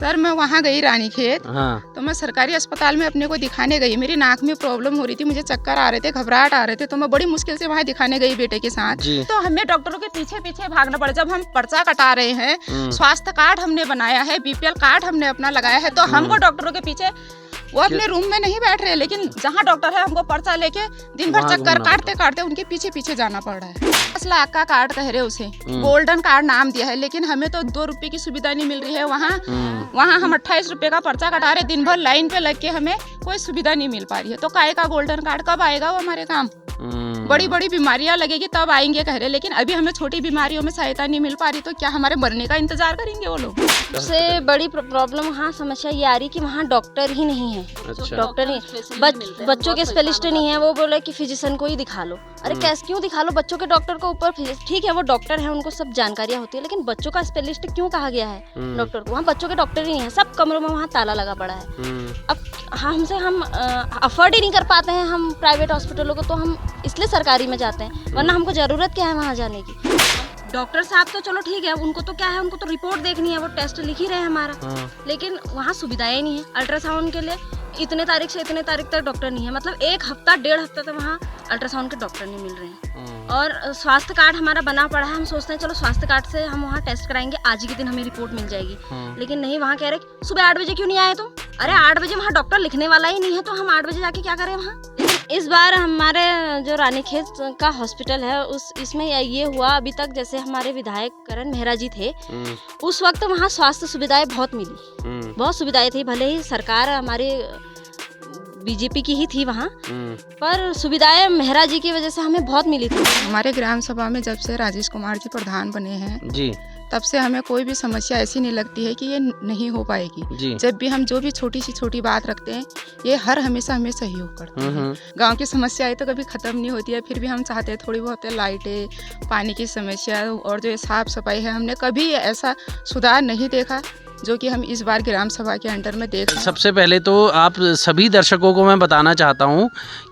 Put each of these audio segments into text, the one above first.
Sir मैं वहाँ गई रानीखेत। हाँ। तो मैं सरकारी अस्पताल में अपने को दिखाने गई। मेरी नाक में प्रॉब्लम हो रही थी, मुझे चक्कर आ रहे थे, घबराहट आ रहे थे, तो मैं बड़ी मुश्किल से वहाँ दिखाने गई बेटे के साथ। तो हमें डॉक्टरों के पीछे पीछे भागना पड़ा। जब हम पर्चा कटा रहे हैं, स्वास्थ्य कार्ड हमने बनाया है, बीपीएल कार्ड हमने अपना लगाया है, तो हमको डॉक्टरों के पीछे, वो अपने रूम में नहीं बैठ रहे, लेकिन जहाँ डॉक्टर है हमको पर्चा लेके दिन भर चक्कर काटते काटते उनके पीछे पीछे जाना पड़ रहा है। 10 लाख का कार्ड कह रहे उसे, गोल्डन कार्ड नाम दिया है, लेकिन हमें तो 2 रुपए की सुविधा नहीं मिल रही है। वहाँ हम 28 रुपए का पर्चा कटा रहे, दिन भर लाइन पे लग के हमें कोई सुविधा नहीं मिल पा रही है। तो काहे का गोल्डन कार्ड, कब आएगा वो हमारे काम? बड़ी बड़ी बीमारियां लगेगी तब आएंगे कह रहे, लेकिन अभी हमें छोटी बीमारियों में सहायता नहीं मिल पा रही, तो क्या हमारे मरने का इंतजार करेंगे वो लोग? सबसे बड़ी प्रॉब्लम वहाँ समस्या ये आ रही कि वहाँ डॉक्टर ही नहीं है। अच्छा। डॉक्टर नहीं, बच्चों के स्पेशलिस्ट नहीं है। वो बोले कि फिजिशियन को ही दिखा लो। अरे कैसे, क्यों दिखा लो बच्चों के डॉक्टर को? ऊपर ठीक है वो डॉक्टर है, उनको सब जानकारियाँ होती है, लेकिन बच्चों का स्पेशलिस्ट क्यों कहा गया है डॉक्टर को? वहाँ बच्चों के डॉक्टर ही नहीं है, सब कमरों में वहाँ ताला लगा पड़ा है। अब हम अफोर्ड ही नहीं कर पाते हैं हम प्राइवेट हॉस्पिटलों को, तो हम इसलिए सरकारी में जाते हैं, वरना हमको जरूरत क्या है वहाँ जाने की? डॉक्टर साहब तो चलो ठीक है, उनको तो क्या है, उनको तो रिपोर्ट देखनी है, वो टेस्ट लिख ही रहे हैं हमारा, लेकिन वहाँ सुविधाएं नहीं है। अल्ट्रासाउंड के लिए इतने तारीख से इतने तारीख तक डॉक्टर नहीं है, मतलब 1 हफ्ता 1.5 हफ्ता तक वहाँ अल्ट्रासाउंड के डॉक्टर नहीं मिल रहे हैं। और स्वास्थ्य कार्ड हमारा बना पड़ा है, हम सोचते हैं चलो स्वास्थ्य कार्ड से हम वहाँ टेस्ट कराएंगे, आज ही के दिन हमें रिपोर्ट मिल जाएगी, लेकिन नहीं, वहाँ कह रहे सुबह 8 बजे क्यों नहीं आए तुम? अरे 8 बजे वहाँ डॉक्टर लिखने वाला ही नहीं है, तो हम 8 बजे जाके क्या करें वहाँ? इस बार हमारे जो रानीखेत का हॉस्पिटल है इसमें ये हुआ अभी तक, जैसे हमारे विधायक करण मेहरा जी थे, उस वक्त वहाँ स्वास्थ्य सुविधाएं बहुत मिली, बहुत सुविधाएं थी। भले ही सरकार हमारी बीजेपी की ही थी वहाँ, पर सुविधाएं मेहरा जी की वजह से हमें बहुत मिली थी। हमारे ग्राम सभा में जब से राजेश कुमार जी प्रधान बने हैं जी, तब से हमें कोई भी समस्या ऐसी नहीं लगती है कि ये नहीं हो पाएगी। जब भी हम जो भी छोटी सी छोटी बात रखते हैं, ये हर हमेशा हमें सहयोग करते हैं। गांव की समस्याएं तो कभी खत्म नहीं होती है, फिर भी हम चाहते हैं थोड़ी बहुत लाइटें, पानी की समस्या और जो साफ सफाई है, हमने कभी ऐसा सुधार नहीं देखा जो कि हम इस बार ग्राम सभा के अंडर में देख रहे हैं। सबसे पहले तो आप सभी दर्शकों को मैं बताना चाहता हूं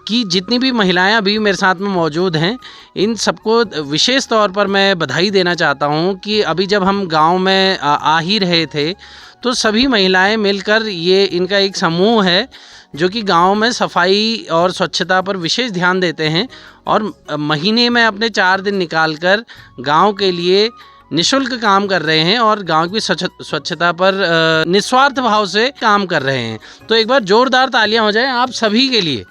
कि जितनी भी महिलाएं अभी मेरे साथ में मौजूद हैं, इन सबको विशेष तौर पर मैं बधाई देना चाहता हूं कि अभी जब हम गांव में आ ही रहे थे, तो सभी महिलाएं मिलकर, ये इनका एक समूह है जो कि गांव में सफाई और स्वच्छता पर विशेष ध्यान देते हैं, और महीने में अपने 4 दिन निकालकर गाँव के लिए निःशुल्क काम कर रहे हैं और गांव की स्वच्छता पर निस्वार्थ भाव से काम कर रहे हैं। तो एक बार जोरदार तालियां हो जाएं आप सभी के लिए।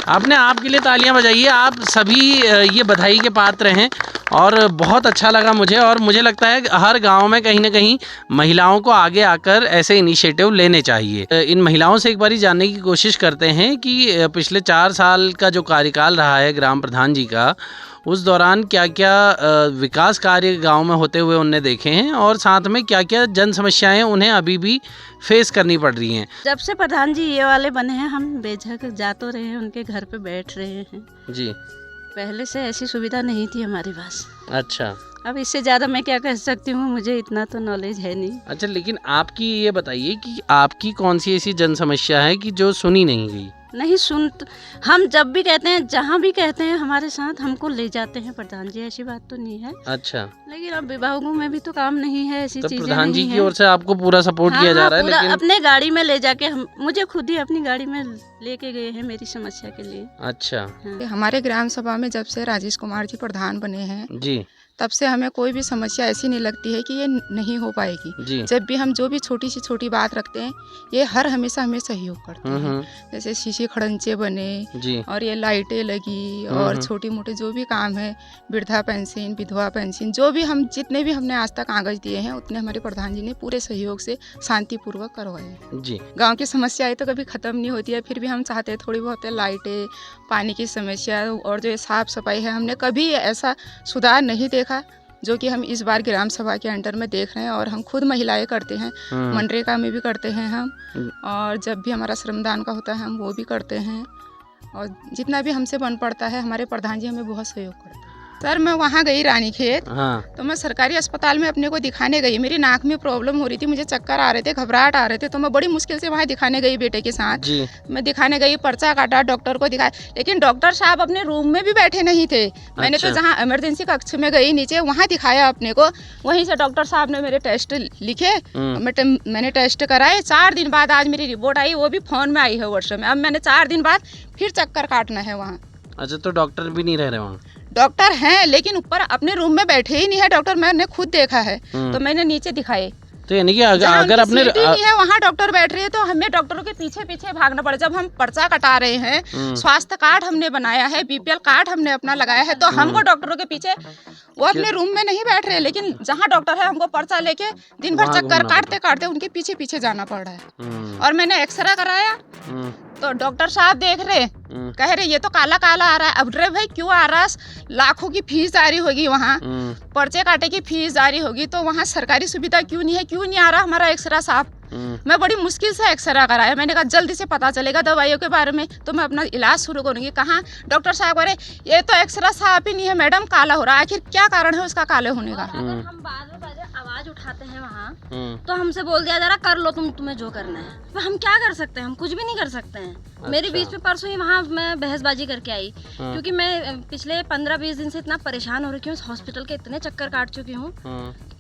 आपने आपके लिए तालियां बजाइए, आप सभी ये बधाई के पात्र हैं, और बहुत अच्छा लगा मुझे। और मुझे लगता है हर गांव में कहीं ना कहीं महिलाओं को आगे आकर ऐसे इनिशिएटिव लेने चाहिए। इन महिलाओं से एक बार जानने की कोशिश करते हैं कि पिछले 4 साल का जो कार्यकाल रहा है ग्राम प्रधान जी का, उस दौरान क्या क्या विकास कार्य गांव में होते हुए उनने देखे हैं, और साथ में क्या क्या जन समस्याएं उन्हें अभी भी फेस करनी पड़ रही हैं। जब से प्रधान जी ये वाले बने हैं, हम बेझक जा तो रहे हैं, उनके घर पे बैठ रहे हैं जी। पहले से ऐसी सुविधा नहीं थी हमारे पास। अच्छा। अब इससे ज़्यादा मैं क्या कह सकती हूँ, मुझे इतना तो नॉलेज है नहीं। अच्छा, लेकिन आपकी ये बताइए कि आपकी कौन सी ऐसी जन समस्या है कि जो सुनी नहीं गई? नहीं हम जब भी कहते हैं, जहाँ भी कहते हैं, हमारे साथ हमको ले जाते हैं प्रधान जी, ऐसी बात तो नहीं है। अच्छा। लेकिन अब विभागों में भी तो काम नहीं है, ऐसी चीजें प्रधान जी की ओर से आपको पूरा सपोर्ट किया जा रहा है, लेकिन अपने गाड़ी में ले जाके मुझे खुद ही अपनी गाड़ी में लेके गए हैं मेरी समस्या के लिए। अच्छा। हमारे ग्राम सभा में जब से राजेश कुमार जी प्रधान बने हैं जी, तब से हमें कोई भी समस्या ऐसी नहीं लगती है कि ये नहीं हो पाएगी। जी। जब भी हम जो भी छोटी सी छोटी बात रखते हैं, ये हर हमेशा हमें सहयोग करते हैं। जैसे शीशे खड़ंचे बने जी, और ये लाइटें लगी, और छोटी मोटे जो भी काम है, वृद्धा पेंशन, विधवा पेंशन, जो भी हम जितने भी हमने आज तक कागज दिए हैं, उतने हमारे प्रधान जी ने पूरे सहयोग से शांतिपूर्वक करवाए। जी। गाँव की समस्याएं तो कभी खत्म नहीं होती है, फिर भी हम चाहते हैं थोड़ी बहुत लाइटें, पानी की समस्या और जो साफ सफाई है, हमने कभी ऐसा सुधार नहीं देखा जो कि हम इस बार ग्राम सभा के अंडर में देख रहे हैं। और हम खुद महिलाएं करते हैं, मनरेगा में भी करते हैं हम, और जब भी हमारा श्रमदान का होता है हम वो भी करते हैं, और जितना भी हमसे बन पड़ता है, हमारे प्रधान जी हमें बहुत सहयोग करते हैं। सर मैं वहाँ गई रानीखेत। हाँ। तो मैं सरकारी अस्पताल में अपने को दिखाने गई, मेरी नाक में प्रॉब्लम हो रही थी, मुझे चक्कर आ रहे थे, घबराहट आ रहे थे, तो मैं बड़ी मुश्किल से वहाँ दिखाने गई बेटे के साथ जी। मैं दिखाने गई, पर्चा काटा, डॉक्टर को दिखाया, लेकिन डॉक्टर साहब अपने रूम में भी बैठे नहीं थे। मैंने तो जहाँ इमरजेंसी कक्ष में गई नीचे, वहाँ दिखाया अपने को, वहीं से डॉक्टर साहब ने मेरे टेस्ट लिखे, मैंने टेस्ट कराए। 4 दिन बाद आज मेरी रिपोर्ट आई, वो भी फोन में आई है, व्हाट्सएप में। अब मैंने 4 दिन बाद फिर चक्कर काटना है वहाँ। अच्छा, तो डॉक्टर भी नहीं रह रहे वहाँ? डॉक्टर हैं लेकिन ऊपर अपने रूम में बैठे ही नहीं है डॉक्टर, मैंने खुद देखा है। तो मैंने नीचे दिखाए, तो यानी कि अगर अपने नहीं है वहाँ डॉक्टर बैठ रहे हैं, तो हमें डॉक्टरों के पीछे पीछे भागना पड़े। जब हम पर्चा कटा रहे हैं, स्वास्थ्य कार्ड हमने बनाया है, बीपीएल कार्ड हमने अपना लगाया है, तो हमको डॉक्टरों के पीछे, वो अपने रूम में नहीं बैठ रहे, लेकिन जहाँ डॉक्टर है हमको पर्चा लेके दिन भर चक्कर काटते काटते उनके पीछे पीछे जाना पड़ रहा है। और मैंने एक्सरे कराया तो डॉक्टर साहब देख रहे, कह रहे ये तो काला काला आ रहा है। अब रे भाई क्यों आ रहा है? लाखों की फीस जारी होगी वहाँ, पर्चे काटे की फीस जारी होगी, तो वहाँ सरकारी सुविधा क्यों नहीं है? क्यों नहीं आ रहा हमारा एक्सरा साहब? मैं बड़ी मुश्किल से एक्सरा कराया, मैंने कहा जल्दी से पता चलेगा दवाइयों के बारे में तो मैं अपना इलाज शुरू करूँगी। कहाँ डॉक्टर साहब कह रहे ये तो एक्सरा साफ ही नहीं है मैडम, काला हो रहा है। आखिर क्या कारण है उसका काले होने का? अगर हम बार आवाज उठाते हैं वहाँ तो हमसे बोल दिया जा रहा कर लो तुम्हें जो करना है, तो हम क्या कर सकते हैं? हम कुछ भी नहीं कर सकते हैं। अच्छा। मेरे बीच में परसों ही वहाँ मैं बहसबाजी करके आई, क्योंकि मैं पिछले 15-20 दिन से इतना परेशान हो रही हूँ, हॉस्पिटल के इतने चक्कर काट चुकी हूँ।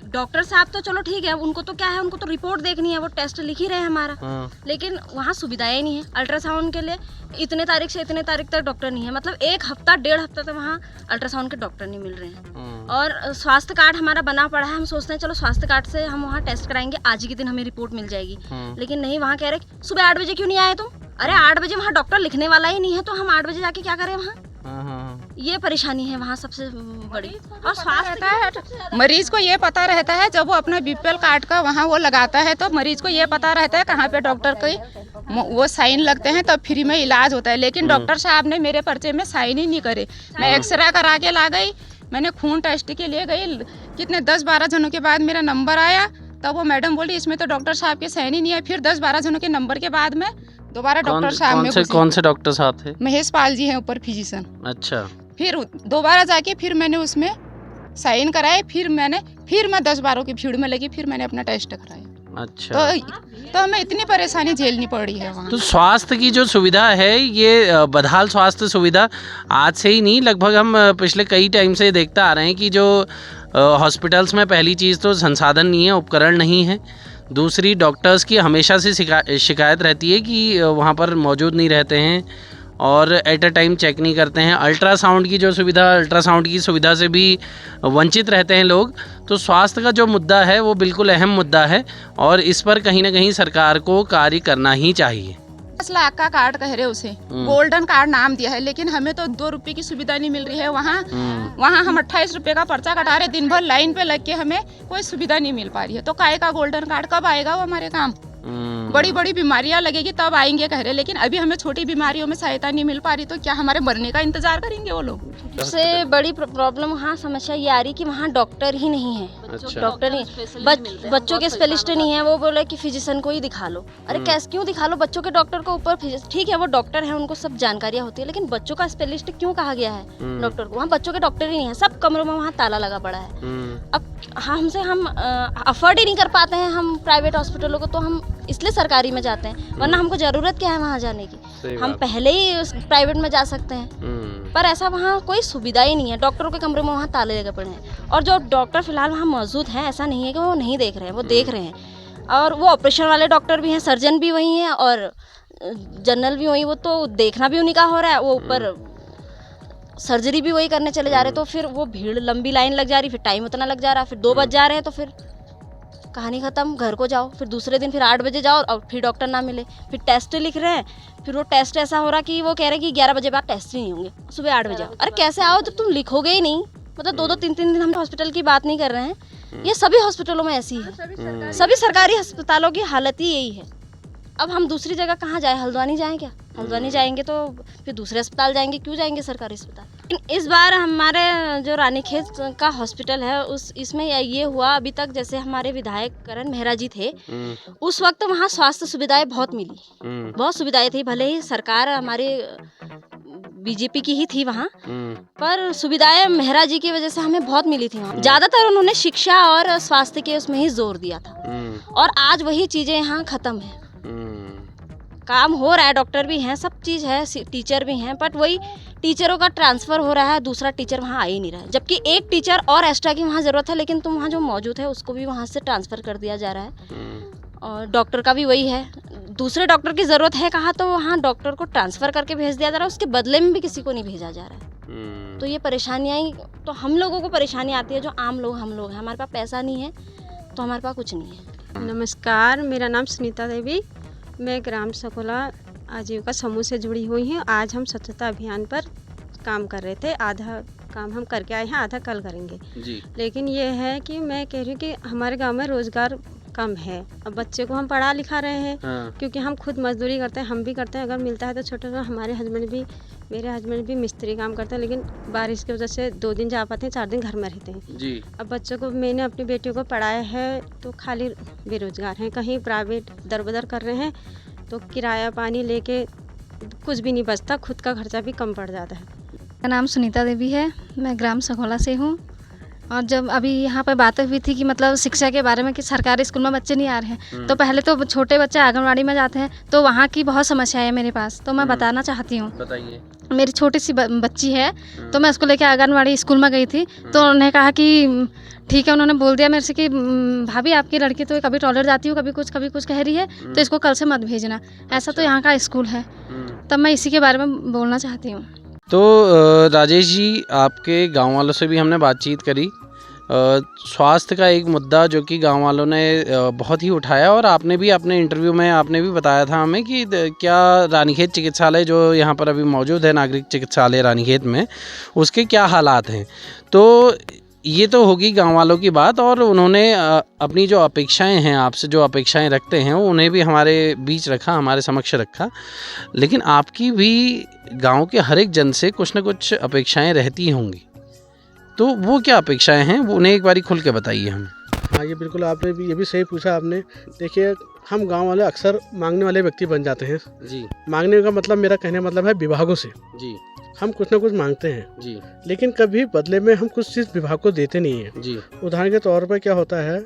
डॉक्टर साहब तो चलो ठीक है, उनको तो क्या है, उनको तो रिपोर्ट देखनी है, वो टेस्ट लिख ही रहे हैं हमारा, लेकिन वहाँ सुविधाएं नहीं है। अल्ट्रासाउंड के लिए इतने तारीख से इतने तारीख तक डॉक्टर नहीं है, मतलब 1 हफ्ता 1.5 हफ्ता तक वहाँ अल्ट्रासाउंड के डॉक्टर नहीं मिल रहे हैं। और स्वास्थ्य कार्ड हमारा बना पड़ा है, हम सोचते हैं चलो स्वास्थ्य कार्ड से हम वहाँ टेस्ट कराएंगे, आज ही के दिन हमें रिपोर्ट मिल जाएगी, लेकिन नहीं, वहाँ कह रहे सुबह 8 बजे क्यों नहीं आए तुम? अरे 8 बजे वहाँ डॉक्टर लिखने वाला ही नहीं है, तो हम 8 बजे जाके क्या करें वहाँ? ये परेशानी है वहाँ सबसे बड़ी। और स्वास्थ्य है, मरीज को ये पता रहता है, जब वो अपना बीपीएल कार्ड का वहाँ वो लगाता है तो मरीज को ये पता रहता है कहाँ पे डॉक्टर के वो साइन लगते हैं, तब फ्री में इलाज होता है। लेकिन डॉक्टर साहब ने मेरे पर्चे में साइन ही नहीं करे। मैं एक्सरे करा के ला गई, मैंने खून टेस्ट के लिए गई, कितने 10-12 जनों के बाद मेरा नंबर आया, तब वो मैडम बोली इसमें तो डॉक्टर साहब के साइन ही नहीं है। फिर 10-12 जनों के नंबर के बाद में दोबारा डॉक्टर साहब में कौन से डॉक्टर साहब थे? महेश पाल जी हैं ऊपर फिजिशियन। अच्छा। फिर दोबारा जाके फिर मैंने उसमें साइन कराए, फिर मैं 10-12 की भीड़ में लगी, फिर मैंने अपना टेस्ट कराया। अच्छा। तो हमें इतनी परेशानी झेलनी पड़ी है वहाँ। तो स्वास्थ्य की जो सुविधा है, ये बदहाल स्वास्थ्य सुविधा आज से ही नहीं, लगभग हम पिछले कई टाइम से देखते आ रहे हैं कि जो हॉस्पिटल्स में पहली चीज़ तो संसाधन नहीं है, उपकरण नहीं है। दूसरी, डॉक्टर्स की हमेशा से शिकायत रहती है कि वहाँ पर मौजूद नहीं रहते हैं और एट अ टाइम चेक नहीं करते हैं। अल्ट्रासाउंड की सुविधा से भी वंचित रहते हैं लोग। तो स्वास्थ्य का जो मुद्दा है वो बिल्कुल अहम मुद्दा है और इस पर कहीं ना कहीं सरकार को कार्य करना ही चाहिए। 10 लाख का कार्ड कह रहे उसे, गोल्डन कार्ड नाम दिया है, लेकिन हमें तो 2 रुपए की सुविधा नहीं मिल रही है वहाँ हम 28 रुपए का पर्चा कटा रहे, दिन भर लाइन पे लग के हमें कोई सुविधा नहीं मिल पा रही है। तो काहे का गोल्डन कार्ड? कब आएगा वो हमारे काम? बड़ी बड़ी बीमारियां लगेगी तब आएंगे कह रहे, लेकिन अभी हमें छोटी बीमारियों में सहायता नहीं मिल पा रही, तो क्या हमारे मरने का इंतजार करेंगे वो लोग? सबसे बड़ी प्रॉब्लम वहाँ समस्या ये आ रही कि वहाँ डॉक्टर ही नहीं है। अच्छा। डॉक्टर ही बच्चों के स्पेशलिस्ट नहीं है, वो बोले कि फिजिशियन को ही दिखा लो। अरे कैसे क्यों दिखा लो? बच्चों के डॉक्टर को ऊपर ठीक है वो डॉक्टर है, उनको सब जानकारियाँ होती है, लेकिन बच्चों का स्पेशलिस्ट क्यों कहा गया है डॉक्टर को? वहाँ बच्चों के डॉक्टर ही नहीं है, सब कमरों में वहाँ ताला लगा पड़ा है। अब हम अफोर्ड ही नहीं कर पाते हैं हम प्राइवेट हॉस्पिटलों को, तो हम इसलिए सरकारी में जाते हैं, वरना हमको जरूरत क्या है वहाँ जाने की? हम पहले ही उस प्राइवेट में जा सकते हैं, पर ऐसा वहाँ कोई सुविधा ही नहीं है। डॉक्टरों के कमरे में वहाँ ताले लगे पड़े हैं और जो डॉक्टर फिलहाल वहाँ मौजूद हैं, ऐसा नहीं है कि वो नहीं देख रहे हैं, वो देख रहे हैं। और वो ऑपरेशन वाले डॉक्टर भी हैं, सर्जन भी वही हैं और जनरल भी वही, वो तो देखना भी उन्हीं का हो रहा है, वो ऊपर सर्जरी भी वही करने चले जा रहे हैं। तो फिर वो भीड़, लंबी लाइन लग जा रही, फिर टाइम उतना लग जा रहा, फिर 2 बज जा रहे हैं, तो फिर कहानी ख़त्म, घर को जाओ। फिर दूसरे दिन फिर 8 बजे जाओ और फिर डॉक्टर ना मिले, फिर टेस्ट लिख रहे हैं, फिर वो टेस्ट ऐसा हो रहा कि वो कह रहे हैं कि 11 बजे बाद टेस्ट ही नहीं होंगे, सुबह 8 बजे आओ। अरे कैसे आओ जब तुम लिखोगे ही नहीं? मतलब 2-2, 3-3 दिन हम हॉस्पिटल की बात नहीं कर रहे हैं, ये सभी हॉस्पिटलों में ऐसी है, सभी सरकारी अस्पतालों की हालत ही यही है। अब हम दूसरी जगह कहाँ जाए? हल्द्वानी जाएँ क्या? हल्द्वानी जाएंगे तो फिर दूसरे अस्पताल जाएंगे, क्यों जाएंगे सरकारी अस्पताल? लेकिन इस बार हमारे जो रानीखेत का हॉस्पिटल है इसमें ये हुआ, अभी तक जैसे हमारे विधायक करण मेहरा जी थे, उस वक्त वहाँ स्वास्थ्य सुविधाएं बहुत मिली, बहुत सुविधाएं थी। भले ही सरकार हमारी बीजेपी की ही थी वहाँ, पर सुविधाएं मेहरा जी की वजह से हमें बहुत मिली थी वहाँ। ज्यादातर उन्होंने शिक्षा और स्वास्थ्य के उसमें ही जोर दिया था, और आज वही चीजें यहाँ खत्म है। काम हो रहा है, डॉक्टर भी हैं, सब चीज है, टीचर भी हैं, बट वही टीचरों का ट्रांसफर हो रहा है, दूसरा टीचर वहाँ आ ही नहीं रहा है। जबकि एक टीचर और एक्स्ट्रा की वहाँ जरूरत है, लेकिन तुम वहाँ जो मौजूद है उसको भी वहाँ से ट्रांसफर कर दिया जा रहा है। और डॉक्टर का भी वही है, दूसरे डॉक्टर की ज़रूरत है कहाँ तो वहाँ डॉक्टर को ट्रांसफ़र करके भेज दिया जा रहा है, उसके बदले में भी किसी को नहीं भेजा जा रहा है। तो ये परेशानियाँ ही, तो हम लोगों को परेशानी आती है जो आम लोग हम लोग हैं, हमारे पास पैसा नहीं है तो हमारे पास कुछ नहीं है। नमस्कार, मेरा नाम सुनीता देवी, मैं ग्राम सकोला आजीविका समूह से जुड़ी हुई हूँ। आज हम स्वच्छता अभियान पर काम कर रहे थे, आधा काम हम करके आए हैं, आधा कल करेंगे जी। लेकिन ये है कि मैं कह रही हूँ कि हमारे गांव में रोज़गार कम है। अब बच्चे को हम पढ़ा लिखा रहे हैं, क्योंकि हम खुद मजदूरी करते हैं, हम भी करते हैं, अगर मिलता है तो छोटे तो हमारे मेरे हस्बैंड भी मिस्त्री काम करते हैं, लेकिन बारिश की वजह से 2 दिन जा पाते हैं, 4 दिन घर में रहते हैं जी। अब बच्चों को मैंने अपनी बेटियों को पढ़ाया है तो खाली बेरोजगार हैं, कहीं प्राइवेट दर बदर कर रहे हैं, तो किराया पानी लेके कुछ भी नहीं बचता, खुद का खर्चा भी कम पड़ जाता है। मेरा नाम सुनीता देवी है, मैं ग्राम सकोला से हूँ। और जब अभी यहाँ पर बातें हुई थी कि मतलब शिक्षा के बारे में कि सरकारी स्कूल में बच्चे नहीं आ रहे हैं, तो पहले तो छोटे बच्चे आंगनवाड़ी में जाते हैं, तो वहाँ की बहुत समस्या है मेरे पास, तो मैं बताना चाहती हूँ। बताइए। मेरी छोटी सी बच्ची है, तो मैं उसको लेकर आंगनवाड़ी स्कूल में गई थी, तो उन्होंने कहा कि ठीक है, उन्होंने बोल दिया मेरे से कि भाभी आपकी लड़की तो कभी टॉयलेट जाती हो, कभी कुछ कह रही है, तो इसको कल से मत भेजना, ऐसा तो यहाँ का स्कूल है। तब मैं इसी के बारे में बोलना चाहती हूँ। तो राजेश जी, आपके गांव वालों से भी हमने बातचीत करी, स्वास्थ्य का एक मुद्दा जो कि गांव वालों ने बहुत ही उठाया, और आपने भी अपने इंटरव्यू में आपने भी बताया था हमें कि क्या रानीखेत चिकित्सालय जो यहाँ पर अभी मौजूद है, नागरिक चिकित्सालय रानीखेत में, उसके क्या हालात हैं। तो ये तो होगी गांव वालों की बात, और उन्होंने अपनी जो अपेक्षाएं हैं, आपसे जो अपेक्षाएं रखते हैं, उन्हें भी हमारे बीच रखा, हमारे समक्ष रखा। लेकिन आपकी भी गांव के हर एक जन से कुछ न कुछ अपेक्षाएं रहती होंगी, तो वो क्या अपेक्षाएं हैं, वो उन्हें एक बारी खुल के बताइए हमें। हाँ, ये बिल्कुल आपने भी ये भी सही पूछा आपने। देखिए, हम गांव वाले अक्सर मांगने वाले व्यक्ति बन जाते हैं जी। मांगने का मतलब, मेरा कहने का मतलब है विभागों से जी। हम कुछ ना कुछ मांगते हैं जी, लेकिन कभी बदले में हम कुछ चीज़ विभाग को देते नहीं है जी। उदाहरण के तौर पर क्या होता है,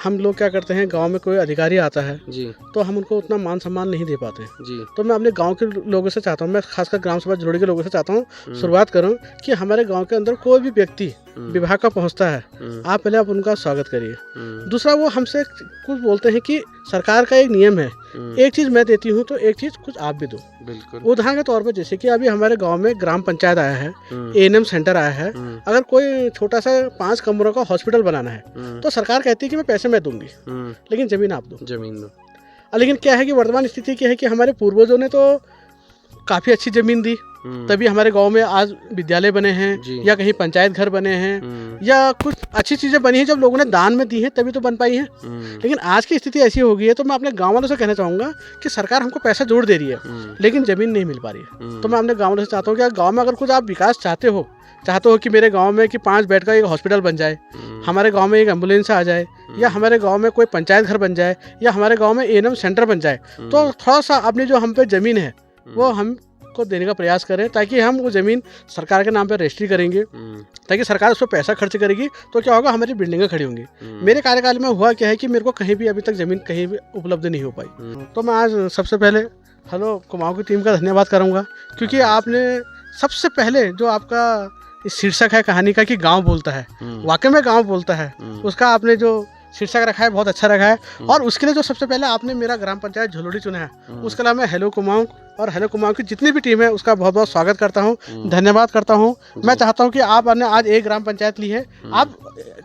हम लोग क्या करते हैं, गांव में कोई अधिकारी आता है जी, तो हम उनको उतना मान सम्मान नहीं दे पाते जी। तो मैं अपने गांव के लोगों से चाहता हूं, मैं खासकर ग्राम सभा जुड़े के लोगों से चाहता हूं, शुरुआत करूं कि हमारे गांव के अंदर कोई भी व्यक्ति विभाग का पहुंचता है, आप पहले आप उनका स्वागत करिए। दूसरा, वो हमसे कुछ बोलते हैं कि सरकार का एक नियम है, एक चीज मैं देती हूँ तो एक चीज कुछ आप भी दो। बिल्कुल। उदाहरण के तौर पर जैसे कि अभी हमारे गांव में ग्राम पंचायत आया है, एएनएम सेंटर आया है, अगर कोई छोटा सा 5 कमरों का हॉस्पिटल बनाना है, तो सरकार कहती है कि मैं पैसे मैं दूंगी, लेकिन जमीन आप दो, जमीन दो। लेकिन क्या है कि वर्तमान स्थिति क्या है कि हमारे पूर्वजों ने तो काफी अच्छी जमीन दी, तभी हमारे गांव में आज विद्यालय बने हैं, या कहीं पंचायत घर बने हैं, या कुछ अच्छी चीजें बनी हैं जब लोगों ने दान में दी हैं, तभी तो बन पाई हैं। लेकिन आज की स्थिति ऐसी हो गई है, तो मैं अपने गांव वालों से कहना चाहूंगा कि सरकार हमको पैसा जोड़ दे रही है, लेकिन जमीन नहीं मिल पा रही है। तो मैं अपने गाँव वालों से चाहता हूँ कि गाँव में अगर कुछ आप विकास चाहते हो कि मेरे गांव में कि 5 बेड का एक हॉस्पिटल बन जाए, हमारे गांव में एक एम्बुलेंस आ जाए, या हमारे गांव में कोई पंचायत घर बन जाए, या हमारे गांव में एएनएम सेंटर बन जाए, तो थोड़ा सा अपनी जो हम पे ज़मीन है वो हम को देने का प्रयास करें, ताकि हम वो ज़मीन सरकार के नाम पर रजिस्ट्री करेंगे, ताकि सरकार उस पर पैसा खर्च करेगी, तो क्या होगा, हमारी बिल्डिंगें खड़ी होंगी। मेरे कार्यकाल में हुआ क्या है कि मेरे को कहीं भी अभी तक ज़मीन कहीं भी उपलब्ध नहीं हो पाई। तो मैं आज सबसे पहले हेलो कुमाऊं की टीम का धन्यवाद करूँगा, क्योंकि आपने सबसे पहले जो आपका इस शीर्षक है कहानी का कि गांव बोलता है, वाकई में गांव बोलता है, उसका आपने जो शीर्षक रखा है बहुत अच्छा रखा है। और उसके लिए जो सबसे पहले आपने मेरा ग्राम पंचायत झलोड़ी चुना है, उसके लिए मैं हेलो कुमाऊं और हेलो कुमाऊं की जितनी भी टीम है उसका बहुत बहुत स्वागत करता हूं, धन्यवाद करता हूं। मैं चाहता हूं कि आपने आज एक ग्राम पंचायत ली है, आप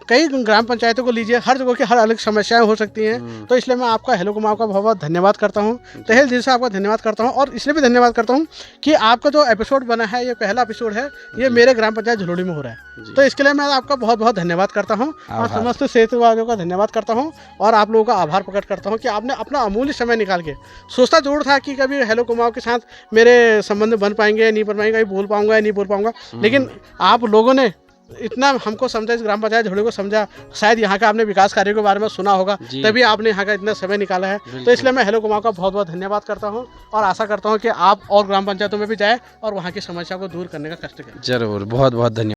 कई ग्राम पंचायतों को लीजिए, हर जगह की हर अलग समस्याएं हो सकती हैं, तो इसलिए मैं आपका हेलो कुमाऊं का बहुत बहुत धन्यवाद करता हूं, तहे दिल से आपका धन्यवाद करता हूं। और इसलिए भी धन्यवाद करता हूं कि आपका जो एपिसोड बना है, ये पहला एपिसोड है, ये मेरे ग्राम पंचायत झलोड़ी में हो रहा है, तो इसके लिए मैं आपका बहुत बहुत धन्यवाद करता हूँ, और समस्त सेतुवादियों का धन्यवाद करता हूँ, और आप लोगों का आभार प्रकट करता हूँ कि आपने अपना अमूल्य समय निकाल के, सोचता जरूर था कि कभी हेलो कुमाऊं के साथ मेरे संबंध बन पाएंगे, नहीं बन पाएंगे, बोल पाऊंगा या नहीं बोल पाऊंगा, लेकिन आप लोगों ने इतना हमको समझा, इस ग्राम पंचायत झोड़े को समझा, शायद यहाँ का आपने विकास कार्यों के बारे में सुना होगा, तभी आपने यहाँ का इतना समय निकाला है। तो इसलिए मैं हेलो कुमार का बहुत बहुत धन्यवाद करता हूँ और आशा करता हूँ कि आप और ग्राम पंचायतों में भी जाएँ और वहाँ की समस्या को दूर करने का कष्ट करें। जरूर, बहुत बहुत धन्यवाद।